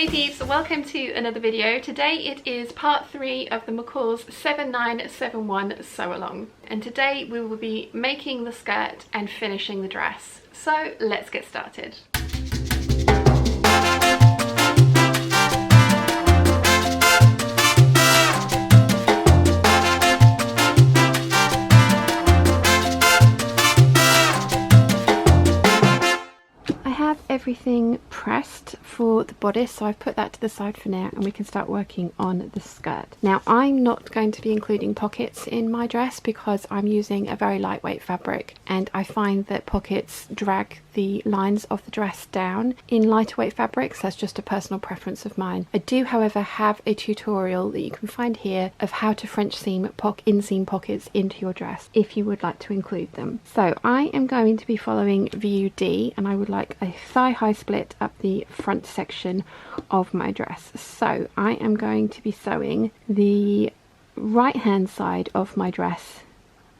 peeps, welcome to another video. Today it is part 3 of the McCalls 7971 sew along, and today we will be making the skirt and finishing the dress. So let's get started. Everything pressed for the bodice, so I've put that to the side for now and we can start working on the skirt. Now I'm not going to be including pockets in my dress because I'm using a very lightweight fabric, and I find that pockets drag the lines of the dress down in lighter weight fabrics. That's just a personal preference of mine. I do however have a tutorial that you can find here of how to French seam inseam pockets into your dress if you would like to include them. So I am going to be following view D, and I would like a thigh-high split up the front section of my dress. So I am going to be sewing the right hand side of my dress.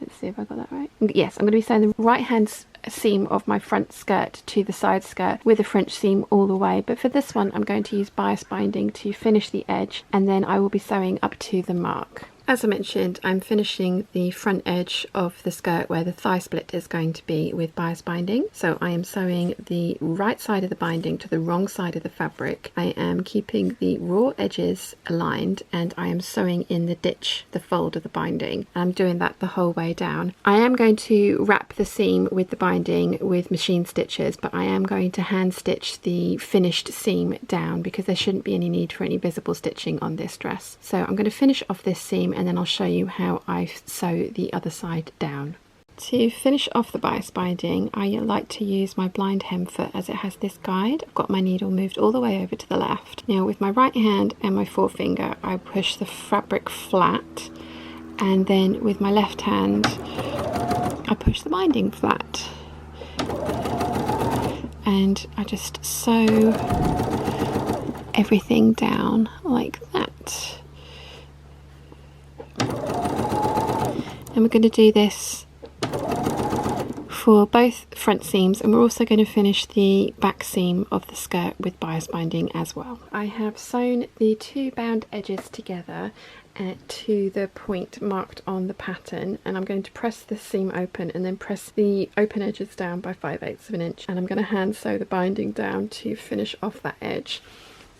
Let's see if I got that right. Yes, I'm going to be sewing the right hand seam of my front skirt to the side skirt with a French seam all the way, but for this one I'm going to use bias binding to finish the edge, and then I will be sewing up to the mark. As I mentioned, I'm finishing the front edge of the skirt where the thigh split is going to be with bias binding. So I am sewing the right side of the binding to the wrong side of the fabric. I am keeping the raw edges aligned, and I am sewing in the ditch, the fold of the binding. I'm doing that the whole way down. I am going to wrap the seam with the binding with machine stitches, but I am going to hand stitch the finished seam down because there shouldn't be any need for any visible stitching on this dress. So I'm going to finish off this seam, and then I'll show you how I sew the other side down. To finish off the bias binding, I like to use my blind hem foot as it has this guide. I've got my needle moved all the way over to the left. Now with my right hand and my forefinger I push the fabric flat, and then with my left hand I push the binding flat, and I just sew everything down like that. And we're going to do this for both front seams, and we're also going to finish the back seam of the skirt with bias binding as well. I have sewn the two bound edges together to the point marked on the pattern, and I'm going to press the seam open and then press the open edges down by 5/8 of an inch, and I'm going to hand sew the binding down to finish off that edge.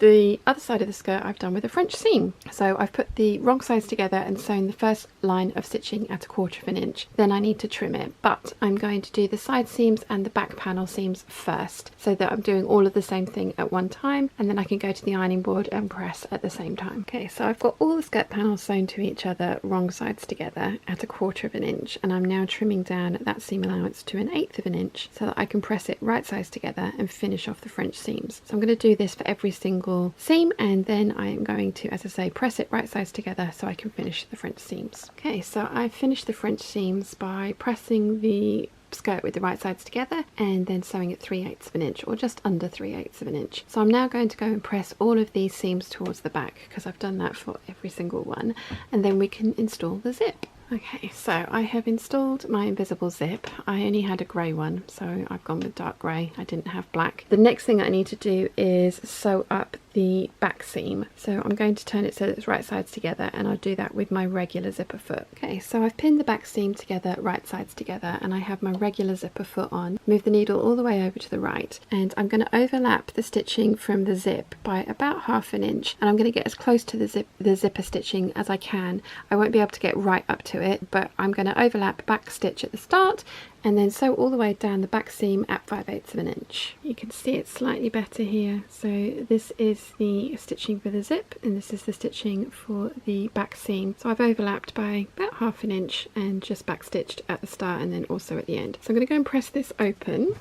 The other side of the skirt I've done with a French seam. So I've put the wrong sides together and sewn the first line of stitching at 1/4 of an inch. Then I need to trim it, but I'm going to do the side seams and the back panel seams first, so that I'm doing all of the same thing at one time, and then I can go to the ironing board and press at the same time. Okay, so I've got all the skirt panels sewn to each other, wrong sides together at 1/4 of an inch, and I'm now trimming down that seam allowance to 1/8 of an inch so that I can press it right sides together and finish off the French seams. So I'm going to do this for every single seam, and then I am going to, as I say, press it right sides together so I can finish the French seams. Okay, so I've finished the French seams by pressing the skirt with the right sides together and then sewing at 3/8 of an inch, or just under 3/8 of an inch. So I'm now going to go and press all of these seams towards the back because I've done that for every single one, and then we can install the zip. Okay, so I have installed my invisible zip. I only had a grey one, so I've gone with dark grey. I didn't have black. The next thing I need to do is sew up the back seam. So I'm going to turn it so that it's right sides together, and I'll do that with my regular zipper foot. Okay, so I've pinned the back seam together, right sides together, and I have my regular zipper foot on. Move the needle all the way over to the right, and I'm going to overlap the stitching from the zip by about 1/2 an inch, and I'm going to get as close to the zipper stitching as I can. I won't be able to get right up to it, but I'm going to overlap back stitch at the start and then sew all the way down the back seam at 5/8 of an inch. You can see it slightly better here. So this is the stitching for the zip, and this is the stitching for the back seam. So I've overlapped by about 1/2 an inch and just back stitched at the start and then also at the end. So I'm going to go and press this open.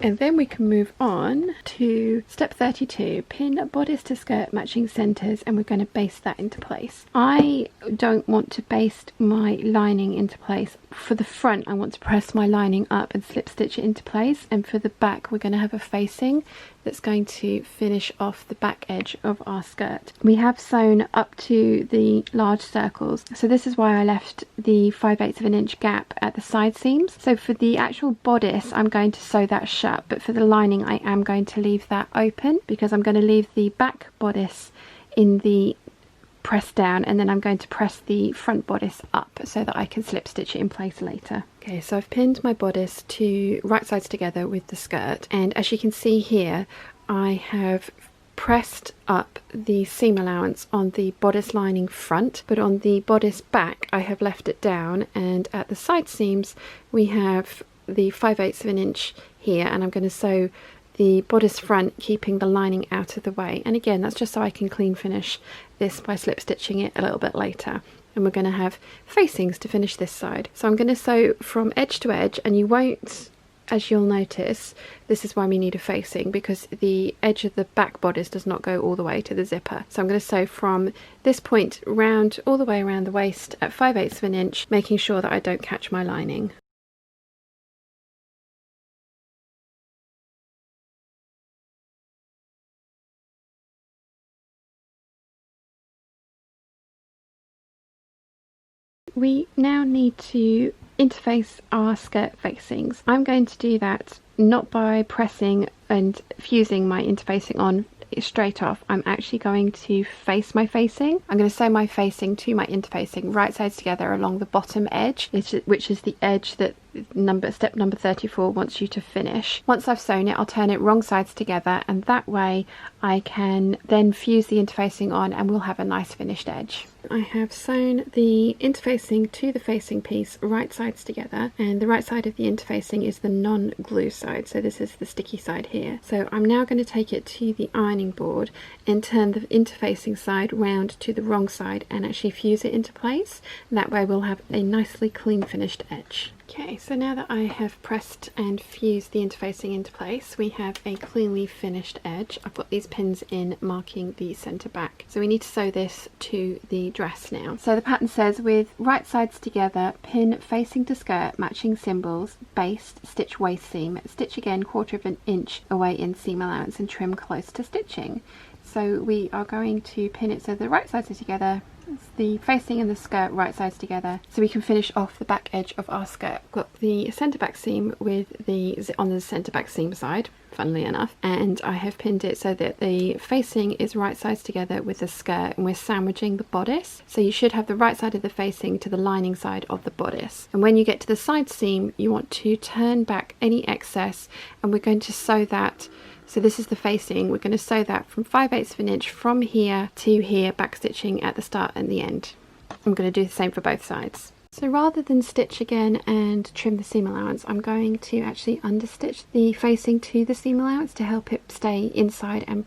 And then we can move on to step 32, pin bodice to skirt matching centres, and we're going to baste that into place. I don't want to baste my lining into place. For the front I want to press my lining up and slip stitch it into place, and for the back we're going to have a facing that's going to finish off the back edge of our skirt. We have sewn up to the large circles, so this is why I left the 5/8 of an inch gap at the side seams. So for the actual bodice I'm going to sew that shut shut, but for the lining I am going to leave that open because I'm going to leave the back bodice in the press down, and then I'm going to press the front bodice up so that I can slip stitch it in place later. Okay, so I've pinned my bodice to right sides together with the skirt, and as you can see here, I have pressed up the seam allowance on the bodice lining front, but on the bodice back I have left it down, and at the side seams we have the 5/8 of an inch here, and I'm going to sew the bodice front, keeping the lining out of the way. And again, that's just so I can clean finish this by slip stitching it a little bit later. And we're going to have facings to finish this side. So I'm going to sew from edge to edge, and you won't, as you'll notice, this is why we need a facing, because the edge of the back bodice does not go all the way to the zipper. So I'm going to sew from this point round all the way around the waist at 5/8 of an inch, making sure that I don't catch my lining. We now need to interface our skirt facings. I'm going to do that not by pressing and fusing my interfacing on straight off. I'm actually going to face my facing. I'm going to sew my facing to my interfacing right sides together along the bottom edge, which is the edge that step number 34 wants you to finish. Once I've sewn it, I'll turn it wrong sides together, and that way I can then fuse the interfacing on and we'll have a nice finished edge. I have sewn the interfacing to the facing piece right sides together, and the right side of the interfacing is the non-glue side, so this is the sticky side here. So I'm now going to take it to the ironing board and turn the interfacing side round to the wrong side and actually fuse it into place. That way we'll have a nicely clean finished edge. Okay, so now that I have pressed and fused the interfacing into place, we have a cleanly finished edge. I've got these pins in marking the centre back. So we need to sew this to the dress now. So the pattern says, with right sides together, pin facing to skirt, matching symbols, baste, stitch waist seam, stitch again 1/4 of an inch away in seam allowance and trim close to stitching. So we are going to pin it so the right sides are together, the facing and the skirt right sides together, so we can finish off the back edge of our skirt. Got the centre back seam with the on the centre back seam side, funnily enough, and I have pinned it so that the facing is right sides together with the skirt, and we're sandwiching the bodice. So you should have the right side of the facing to the lining side of the bodice, and when you get to the side seam you want to turn back any excess, and we're going to sew that. So this is the facing, we're going to sew that from 5/8 of an inch from here to here, back stitching at the start and the end. I'm going to do the same for both sides. So rather than stitch again and trim the seam allowance, I'm going to actually understitch the facing to the seam allowance to help it stay inside, and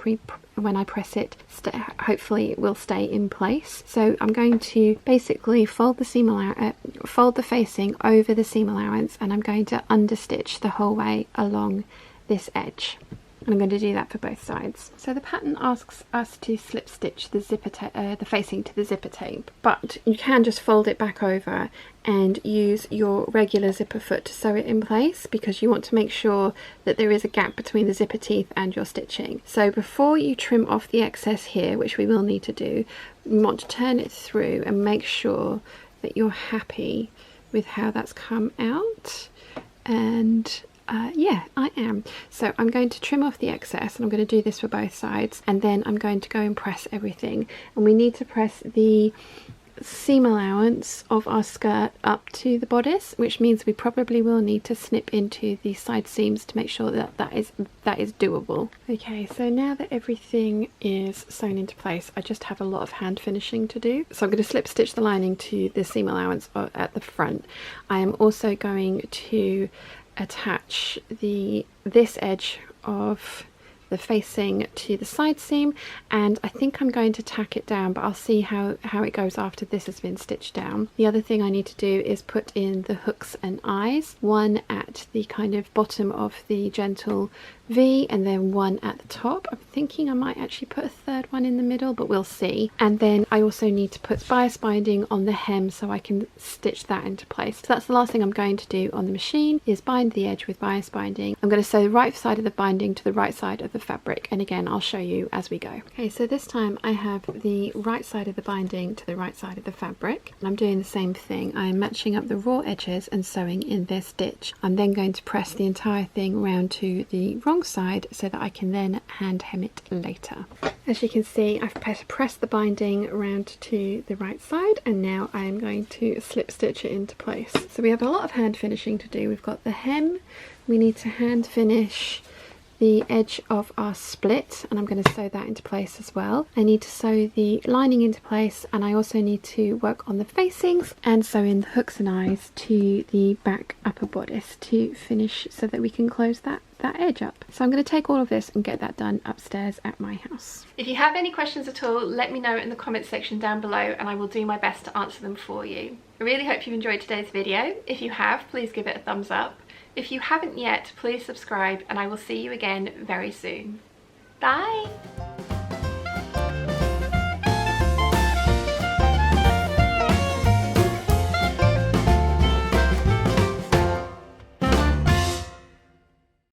when I press it, hopefully it will stay in place. So I'm going to basically fold the facing over the seam allowance, and I'm going to understitch the whole way along this edge. And I'm going to do that for both sides. So the pattern asks us to slip stitch the the facing to the zipper tape, but you can just fold it back over and use your regular zipper foot to sew it in place, because you want to make sure that there is a gap between the zipper teeth and your stitching. So before you trim off the excess here, which we will need to do, you want to turn it through and make sure that you're happy with how that's come out. And yeah, I am. So I'm going to trim off the excess, and I'm going to do this for both sides, and then I'm going to go and press everything. And we need to press the seam allowance of our skirt up to the bodice, which means we probably will need to snip into the side seams to make sure that that is doable. Okay, so now that everything is sewn into place, I just have a lot of hand finishing to do. So I'm going to slip stitch the lining to the seam allowance at the front. I am also going to attach this edge of the facing to the side seam, and I think I'm going to tack it down, but I'll see how it goes after this has been stitched down. The other thing I need to do is put in the hooks and eyes, one at the kind of bottom of the gentle V and then one at the top. I'm thinking I might actually put a third one in the middle, but we'll see. And then I also need to put bias binding on the hem so I can stitch that into place. So that's the last thing I'm going to do on the machine, is bind the edge with bias binding. I'm going to sew the right side of the binding to the right side of the fabric, and again I'll show you as we go. Okay, so this time I have the right side of the binding to the right side of the fabric, and I'm doing the same thing. I am matching up the raw edges and sewing in this stitch. I'm then going to press the entire thing round to the wrong side so that I can then hand hem it later. As you can see, I've pressed the binding around to the right side, and now I am going to slip stitch it into place. So we have a lot of hand finishing to do. We've got the hem, we need to hand finish the edge of our split, and I'm going to sew that into place as well. I need to sew the lining into place, and I also need to work on the facings and sew in the hooks and eyes to the back upper bodice to finish so that we can close that edge up. So I'm going to take all of this and get that done upstairs at my house. If you have any questions at all, let me know in the comments section down below and I will do my best to answer them for you. I really hope you enjoyed today's video. If you have, please give it a thumbs up. If you haven't yet, please subscribe, and I will see you again very soon. Bye!